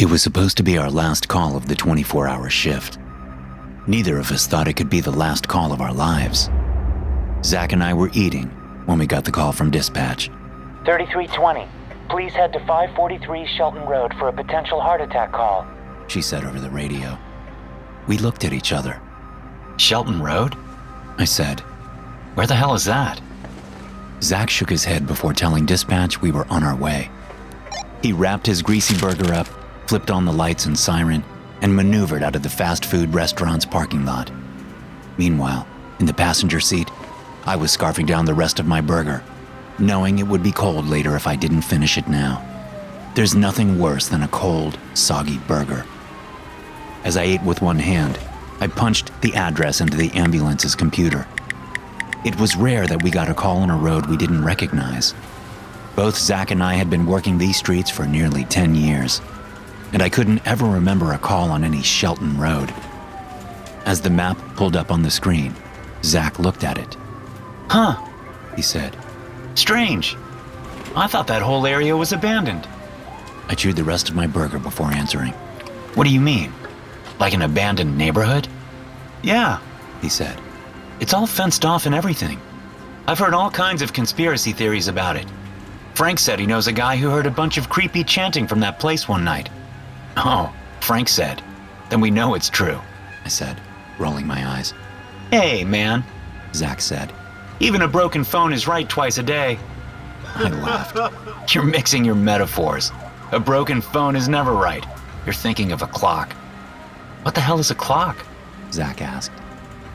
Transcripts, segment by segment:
It was supposed to be our last call of the 24-hour shift. Neither of us thought it could be the last call of our lives. Zach and I were eating when we got the call from dispatch. 3320. Please head to 543 Shelton Road for a potential heart attack call, she said over the radio. We looked at each other. Shelton Road? I said. Where the hell is that? Zach shook his head before telling dispatch we were on our way. He wrapped his greasy burger up, flipped on the lights and siren, and maneuvered out of the fast food restaurant's parking lot. Meanwhile, in the passenger seat, I was scarfing down the rest of my burger, knowing it would be cold later if I didn't finish it now. There's nothing worse than a cold, soggy burger. As I ate with one hand, I punched the address into the ambulance's computer. It was rare that we got a call on a road we didn't recognize. Both Zach and I had been working these streets for nearly 10 years, and I couldn't ever remember a call on any Shelton Road. As the map pulled up on the screen, Zach looked at it. Huh, he said. Strange. I thought that whole area was abandoned. I chewed the rest of my burger before answering. What do you mean? Like an abandoned neighborhood? Yeah, he said. It's all fenced off and everything. I've heard all kinds of conspiracy theories about it. Frank said he knows a guy who heard a bunch of creepy chanting from that place one night. Oh, Frank said. Then we know it's true, I said, rolling my eyes. Hey, man, Zach said. Even a broken phone is right twice a day. I laughed. You're mixing your metaphors. A broken phone is never right. You're thinking of a clock. What the hell is a clock? Zach asked.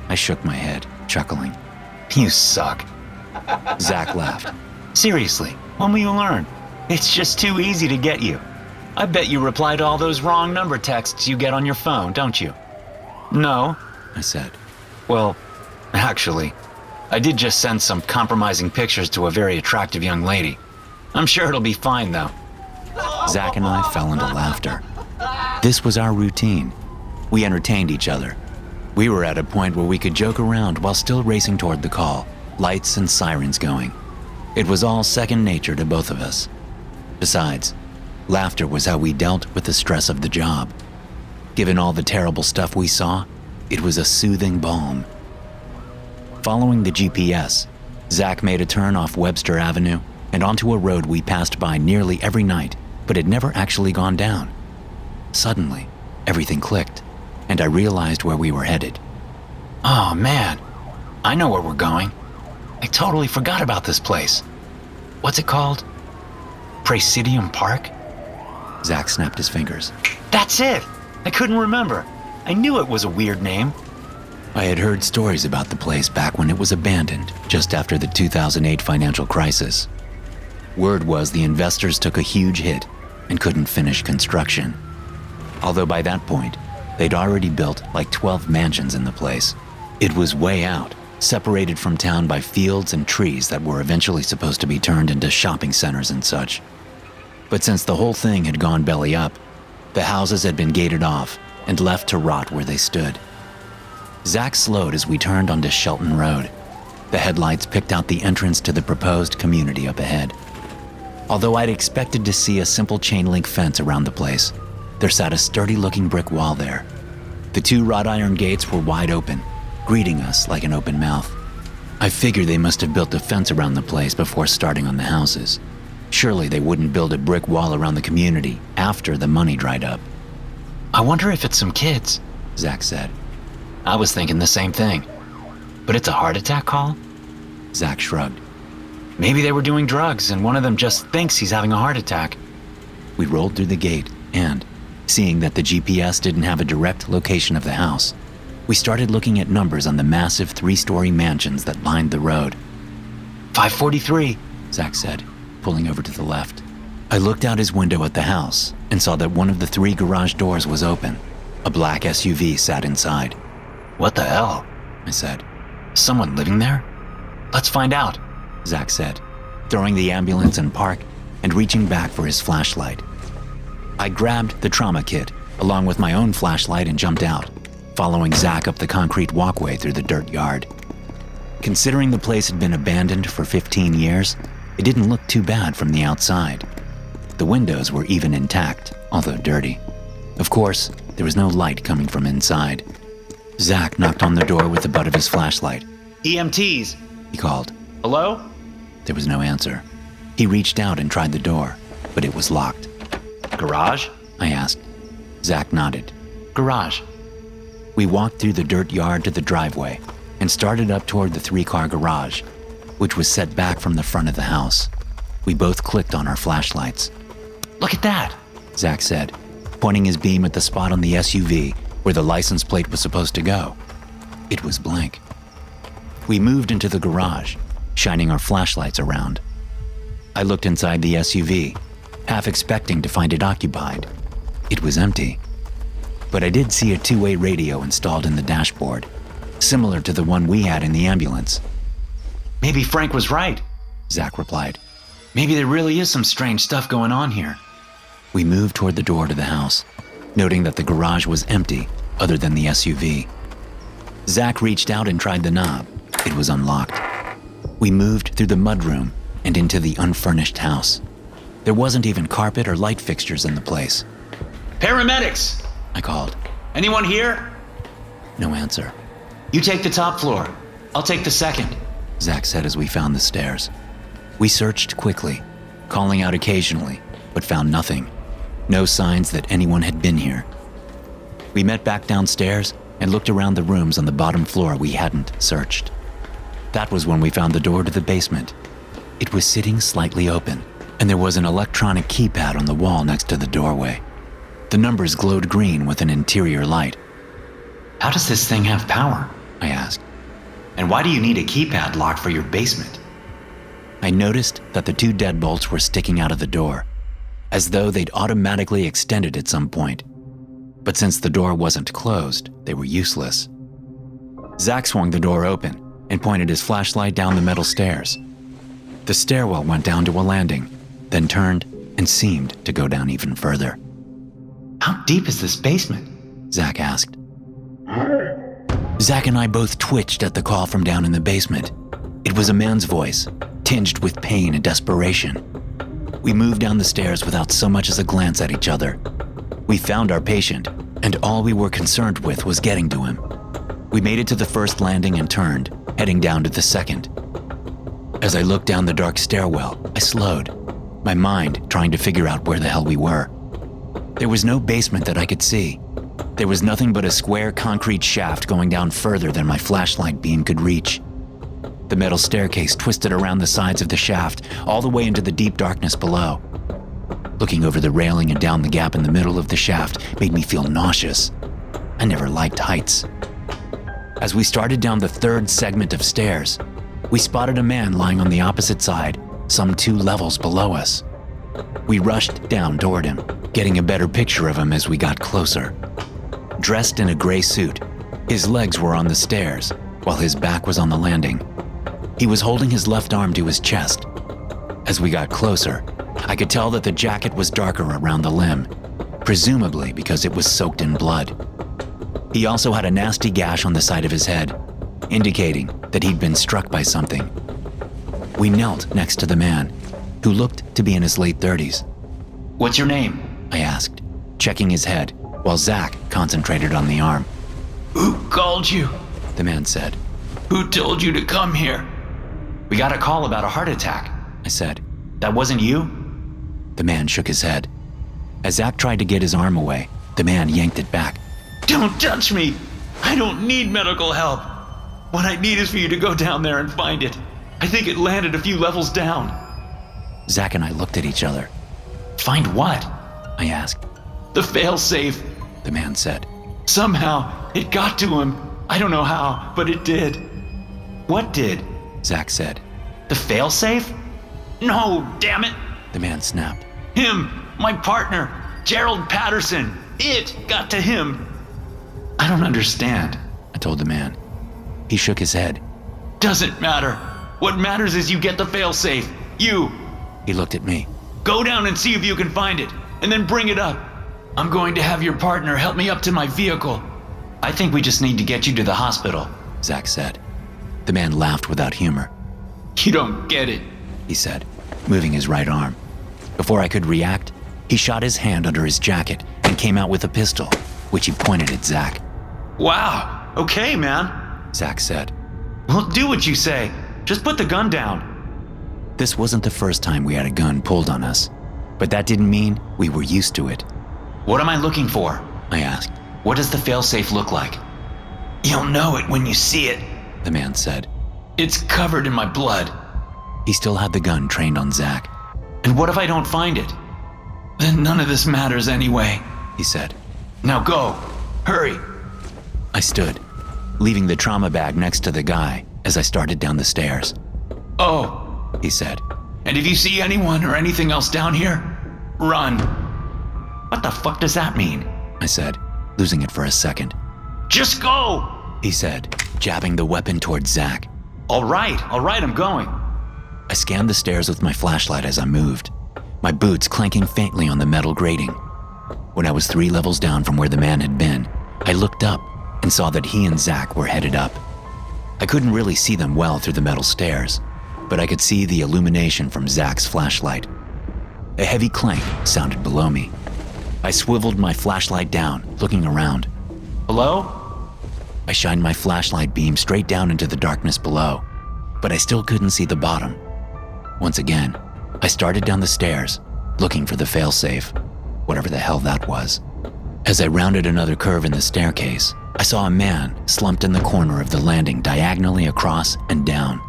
I shook my head, chuckling. You suck. Zach laughed. Seriously, when will you learn? It's just too easy to get you. I bet you reply to all those wrong number texts you get on your phone, don't you? No, I said. Well, actually, I did just send some compromising pictures to a very attractive young lady. I'm sure it'll be fine, though. Zach and I fell into laughter. This was our routine. We entertained each other. We were at a point where we could joke around while still racing toward the call, lights and sirens going. It was all second nature to both of us. Besides, laughter was how we dealt with the stress of the job. Given all the terrible stuff we saw, it was a soothing balm. Following the GPS, Zach made a turn off Webster Avenue and onto a road we passed by nearly every night, but had never actually gone down. Suddenly, everything clicked, and I realized where we were headed. Oh man, I know where we're going. I totally forgot about this place. What's it called? Presidium Park? Zach snapped his fingers. That's it! I couldn't remember. I knew it was a weird name. I had heard stories about the place back when it was abandoned, just after the 2008 financial crisis. Word was the investors took a huge hit and couldn't finish construction. Although by that point, they'd already built like 12 mansions in the place. It was way out, separated from town by fields and trees that were eventually supposed to be turned into shopping centers and such. But since the whole thing had gone belly up, the houses had been gated off and left to rot where they stood. Zach slowed as we turned onto Shelton Road. The headlights picked out the entrance to the proposed community up ahead. Although I'd expected to see a simple chain-link fence around the place, there sat a sturdy-looking brick wall there. The two wrought iron gates were wide open, greeting us like an open mouth. I figured they must have built a fence around the place before starting on the houses. Surely they wouldn't build a brick wall around the community after the money dried up. I wonder if it's some kids, Zach said. I was thinking the same thing. But it's a heart attack call? Zach shrugged. Maybe they were doing drugs and one of them just thinks he's having a heart attack. We rolled through the gate and, seeing that the GPS didn't have a direct location of the house, we started looking at numbers on the massive 3-story mansions that lined the road. 543, Zach said, pulling over to the left. I looked out his window at the house and saw that one of the 3 garage doors was open. A black SUV sat inside. What the hell? I said. Someone living there? Let's find out, Zach said, throwing the ambulance in park and reaching back for his flashlight. I grabbed the trauma kit, along with my own flashlight, and jumped out, following Zach up the concrete walkway through the dirt yard. Considering the place had been abandoned for 15 years, it didn't look too bad from the outside. The windows were even intact, although dirty. Of course, there was no light coming from inside. Zach knocked on the door with the butt of his flashlight. EMTs. He called. Hello? There was no answer. He reached out and tried the door, but it was locked. Garage? I asked. Zach nodded. Garage. We walked through the dirt yard to the driveway and started up toward the 3-car garage, which was set back from the front of the house. We both clicked on our flashlights. Look at that, Zach said, pointing his beam at the spot on the SUV where the license plate was supposed to go. It was blank. We moved into the garage, shining our flashlights around. I looked inside the SUV, half expecting to find it occupied. It was empty. But I did see a 2-way radio installed in the dashboard, similar to the one we had in the ambulance. Maybe Frank was right, Zach replied. Maybe there really is some strange stuff going on here. We moved toward the door to the house, noting that the garage was empty other than the SUV. Zach reached out and tried the knob. It was unlocked. We moved through the mudroom and into the unfurnished house. There wasn't even carpet or light fixtures in the place. Paramedics! I called. Anyone here? No answer. You take the top floor. I'll take the second, Zach said as we found the stairs. We searched quickly, calling out occasionally, but found nothing. No signs that anyone had been here. We met back downstairs and looked around the rooms on the bottom floor we hadn't searched. That was when we found the door to the basement. It was sitting slightly open, and there was an electronic keypad on the wall next to the doorway. The numbers glowed green with an interior light. How does this thing have power? I asked. And why do you need a keypad lock for your basement? I noticed that the 2 deadbolts were sticking out of the door, as though they'd automatically extended at some point. But since the door wasn't closed, they were useless. Zach swung the door open and pointed his flashlight down the metal stairs. The stairwell went down to a landing, then turned and seemed to go down even further. How deep is this basement? Zach asked. Zach and I both twitched at the call from down in the basement. It was a man's voice, tinged with pain and desperation. We moved down the stairs without so much as a glance at each other. We found our patient, and all we were concerned with was getting to him. We made it to the first landing and turned, heading down to the second. As I looked down the dark stairwell, I slowed, my mind trying to figure out where the hell we were. There was no basement that I could see. There was nothing but a square concrete shaft going down further than my flashlight beam could reach. The metal staircase twisted around the sides of the shaft, all the way into the deep darkness below. Looking over the railing and down the gap in the middle of the shaft made me feel nauseous. I never liked heights. As we started down the 3rd segment of stairs, we spotted a man lying on the opposite side, some 2 levels below us. We rushed down toward him, getting a better picture of him as we got closer. Dressed in a gray suit, his legs were on the stairs, while his back was on the landing. He was holding his left arm to his chest. As we got closer, I could tell that the jacket was darker around the limb, presumably because it was soaked in blood. He also had a nasty gash on the side of his head, indicating that he'd been struck by something. We knelt next to the man, who looked to be in his late 30s. What's your name? I asked, checking his head, while Zach concentrated on the arm. Who called you? The man said. Who told you to come here? We got a call about a heart attack, I said. That wasn't you? The man shook his head. As Zach tried to get his arm away, the man yanked it back. Don't touch me! I don't need medical help. What I need is for you to go down there and find it. I think it landed a few levels down. Zach and I looked at each other. Find what? I asked. The failsafe, the man said. Somehow, it got to him. I don't know how, but it did. What did? Zach said. The failsafe? No, damn it! The man snapped. Him, my partner, Gerald Patterson. It got to him. I don't understand, I told the man. He shook his head. Doesn't matter. What matters is you get the failsafe. You. He looked at me. Go down and see if you can find it, and then bring it up. I'm going to have your partner help me up to my vehicle. I think we just need to get you to the hospital, Zach said. The man laughed without humor. You don't get it, he said, moving his right arm. Before I could react, he shot his hand under his jacket and came out with a pistol, which he pointed at Zach. Wow, okay, man. Zach said. Well, do what you say. Just put the gun down. This wasn't the first time we had a gun pulled on us, but that didn't mean we were used to it. What am I looking for? I asked. What does the failsafe look like? You'll know it when you see it, the man said. It's covered in my blood. He still had the gun trained on Zach. And what if I don't find it? Then none of this matters anyway, he said. Now go, hurry. I stood, leaving the trauma bag next to the guy as I started down the stairs. Oh, he said. And if you see anyone or anything else down here, run. What the fuck does that mean? I said, losing it for a second. Just go, he said, jabbing the weapon towards Zach. All right, I'm going. I scanned the stairs with my flashlight as I moved, my boots clanking faintly on the metal grating. When I was 3 levels down from where the man had been, I looked up and saw that he and Zach were headed up. I couldn't really see them well through the metal stairs, but I could see the illumination from Zach's flashlight. A heavy clank sounded below me. I swiveled my flashlight down, looking around. Hello? I shined my flashlight beam straight down into the darkness below, but I still couldn't see the bottom. Once again, I started down the stairs, looking for the failsafe, whatever the hell that was. As I rounded another curve in the staircase, I saw a man slumped in the corner of the landing diagonally across and down.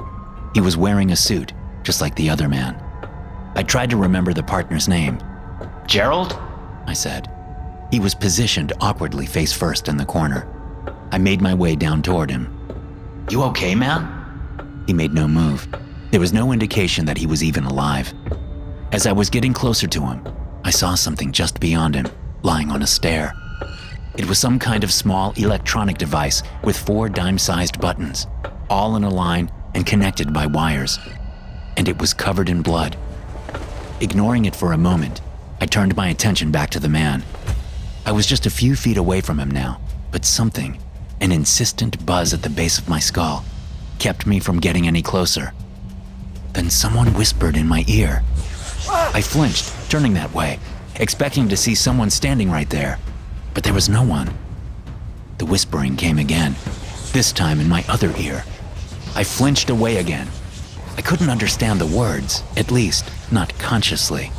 He was wearing a suit, just like the other man. I tried to remember the partner's name. Gerald? I said. He was positioned awkwardly face first in the corner. I made my way down toward him. You okay, man? He made no move. There was no indication that he was even alive. As I was getting closer to him, I saw something just beyond him, lying on a stair. It was some kind of small electronic device with 4 dime-sized buttons, all in a line and connected by wires. And it was covered in blood. Ignoring it for a moment, I turned my attention back to the man. I was just a few feet away from him now, but something, an insistent buzz at the base of my skull, kept me from getting any closer. Then someone whispered in my ear. I flinched, turning that way, expecting to see someone standing right there, but there was no one. The whispering came again, this time in my other ear. I flinched away again. I couldn't understand the words, at least not consciously.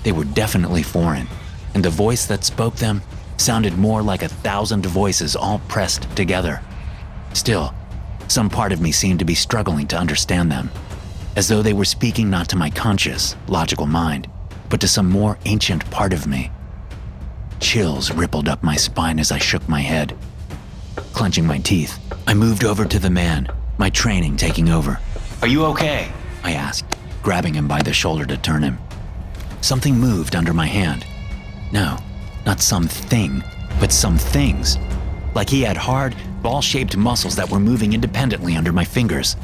They were definitely foreign, and the voice that spoke them sounded more like 1,000 voices all pressed together. Still, some part of me seemed to be struggling to understand them, as though they were speaking not to my conscious, logical mind, but to some more ancient part of me. Chills rippled up my spine as I shook my head. Clenching my teeth, I moved over to the man, my training taking over. Are you okay? I asked, grabbing him by the shoulder to turn him. Something moved under my hand. No, not something, but some things. Like he had hard, ball-shaped muscles that were moving independently under my fingers.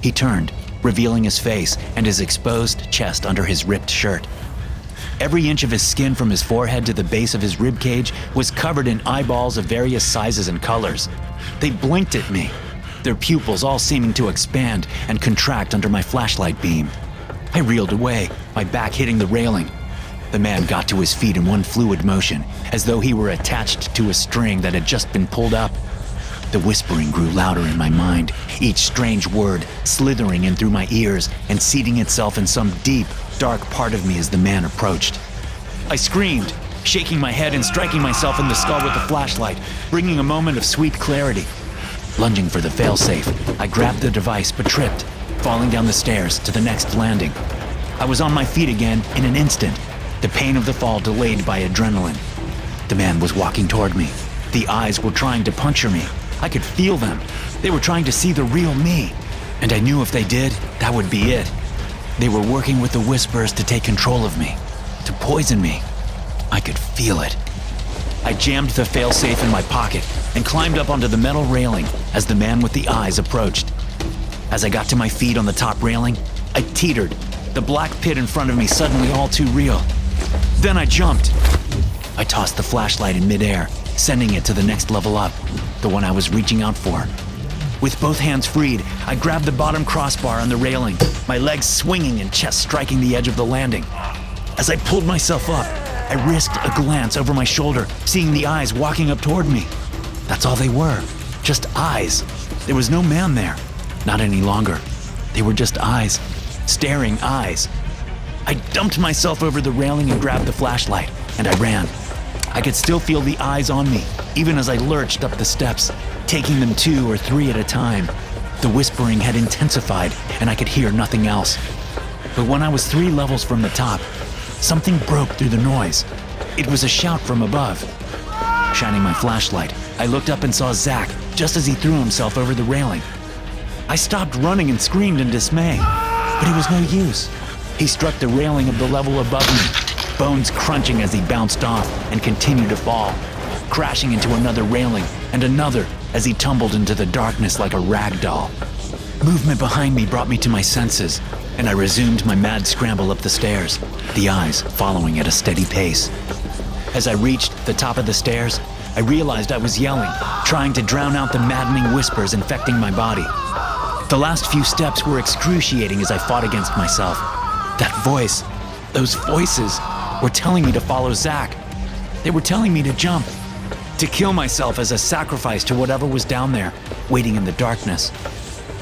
He turned, revealing his face and his exposed chest under his ripped shirt. Every inch of his skin from his forehead to the base of his ribcage was covered in eyeballs of various sizes and colors. They blinked at me, their pupils all seeming to expand and contract under my flashlight beam. I reeled away, my back hitting the railing. The man got to his feet in one fluid motion, as though he were attached to a string that had just been pulled up. The whispering grew louder in my mind, each strange word slithering in through my ears and seeding itself in some deep, dark part of me as the man approached. I screamed, shaking my head and striking myself in the skull with the flashlight, bringing a moment of sweet clarity. Lunging for the failsafe, I grabbed the device but tripped, falling down the stairs to the next landing. I was on my feet again in an instant, the pain of the fall delayed by adrenaline. The man was walking toward me. The eyes were trying to puncture me. I could feel them. They were trying to see the real me. And I knew if they did, that would be it. They were working with the whispers to take control of me, to poison me. I could feel it. I jammed the failsafe in my pocket and climbed up onto the metal railing as the man with the eyes approached. As I got to my feet on the top railing, I teetered, the black pit in front of me suddenly all too real. Then I jumped. I tossed the flashlight in midair, sending it to the next level up, the one I was reaching out for. With both hands freed, I grabbed the bottom crossbar on the railing, my legs swinging and chest striking the edge of the landing. As I pulled myself up, I risked a glance over my shoulder, seeing the eyes walking up toward me. That's all they were, just eyes. There was no man there, not any longer. They were just eyes, staring eyes. I dumped myself over the railing and grabbed the flashlight, and I ran. I could still feel the eyes on me, even as I lurched up the steps, taking them 2 or 3 at a time. The whispering had intensified, and I could hear nothing else. But when I was 3 levels from the top, something broke through the noise. It was a shout from above. Shining my flashlight, I looked up and saw Zach just as he threw himself over the railing. I stopped running and screamed in dismay, but it was no use. He struck the railing of the level above me, bones crunching as he bounced off and continued to fall, crashing into another railing and another as he tumbled into the darkness like a rag doll. Movement behind me brought me to my senses, and I resumed my mad scramble up the stairs, the eyes following at a steady pace. As I reached the top of the stairs, I realized I was yelling, trying to drown out the maddening whispers infecting my body. The last few steps were excruciating as I fought against myself. That voice, those voices, were telling me to follow Zach. They were telling me to jump, to kill myself as a sacrifice to whatever was down there, waiting in the darkness.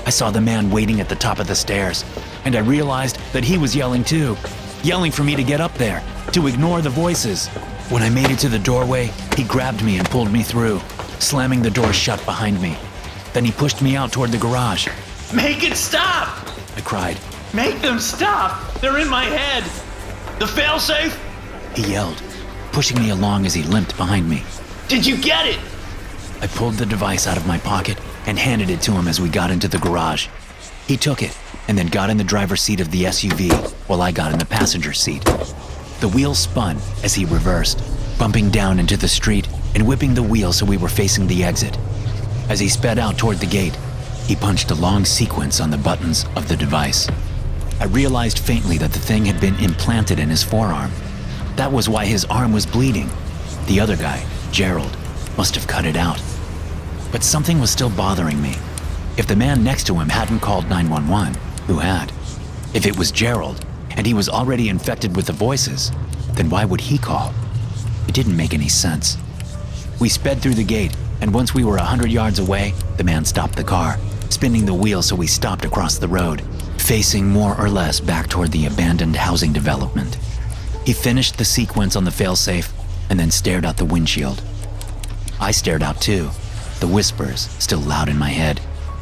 I saw the man waiting at the top of the stairs, and I realized that he was yelling too, yelling for me to get up there, to ignore the voices. When I made it to the doorway, he grabbed me and pulled me through, slamming the door shut behind me. Then he pushed me out toward the garage. Make it stop! I cried. Make them stop! They're in my head! The failsafe? He yelled, pushing me along as he limped behind me. Did you get it? I pulled the device out of my pocket and handed it to him as we got into the garage. He took it and then got in the driver's seat of the SUV while I got in the passenger seat. The wheels spun as he reversed, bumping down into the street and whipping the wheel so we were facing the exit. As he sped out toward the gate, he punched a long sequence on the buttons of the device. I realized faintly that the thing had been implanted in his forearm. That was why his arm was bleeding. The other guy, Gerald, must have cut it out. But something was still bothering me. If the man next to him hadn't called 911, who had? If it was Gerald, and he was already infected with the voices, then why would he call? It didn't make any sense. We sped through the gate, and once we were 100 yards away, the man stopped the car, spinning the wheel so we stopped across the road, facing more or less back toward the abandoned housing development. He finished the sequence on the failsafe and then stared out the windshield. I stared out too, the whispers still loud in my head,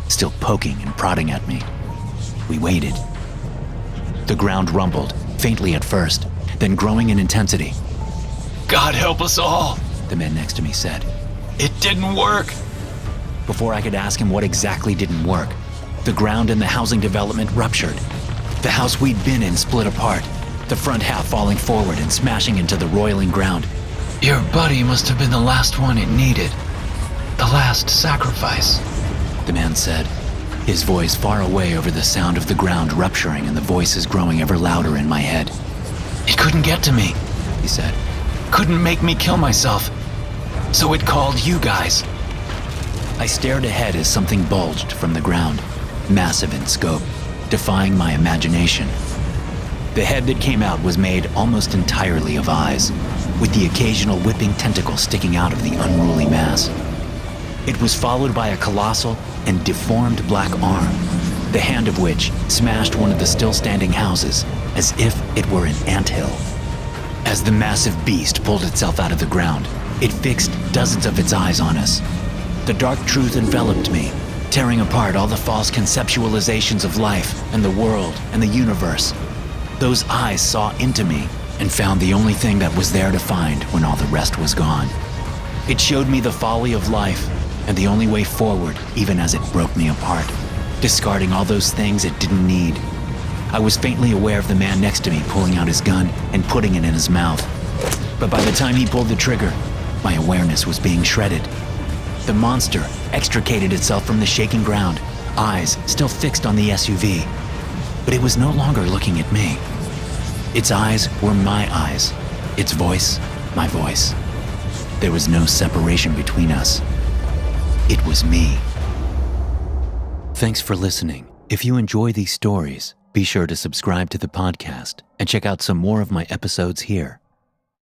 still poking and prodding at me. We waited. The ground rumbled, faintly at first, then growing in intensity. God help us all! The man next to me said. It didn't work! Before I could ask him what exactly didn't work, the ground in the housing development ruptured. The house we'd been in split apart, the front half falling forward and smashing into the roiling ground. Your buddy must have been the last one it needed. The last sacrifice. The man said, his voice far away over the sound of the ground rupturing and the voices growing ever louder in my head. It couldn't get to me, he said. Couldn't make me kill myself. So it called you guys. I stared ahead as something bulged from the ground, massive in scope, defying my imagination. The head that came out was made almost entirely of eyes, with the occasional whipping tentacle sticking out of the unruly mass. It was followed by a colossal and deformed black arm, the hand of which smashed one of the still-standing houses as if it were an anthill. As the massive beast pulled itself out of the ground, it fixed dozens of its eyes on us. The dark truth enveloped me, tearing apart all the false conceptualizations of life and the world and the universe. Those eyes saw into me and found the only thing that was there to find when all the rest was gone. It showed me the folly of life and the only way forward, even as it broke me apart, discarding all those things it didn't need. I was faintly aware of the man next to me pulling out his gun and putting it in his mouth. But by the time he pulled the trigger, my awareness was being shredded. The monster extricated itself from the shaking ground, eyes still fixed on the SUV. But it was no longer looking at me. Its eyes were my eyes, its voice, my voice. There was no separation between us. It was me. Thanks for listening. If you enjoy these stories, be sure to subscribe to the podcast and check out some more of my episodes here.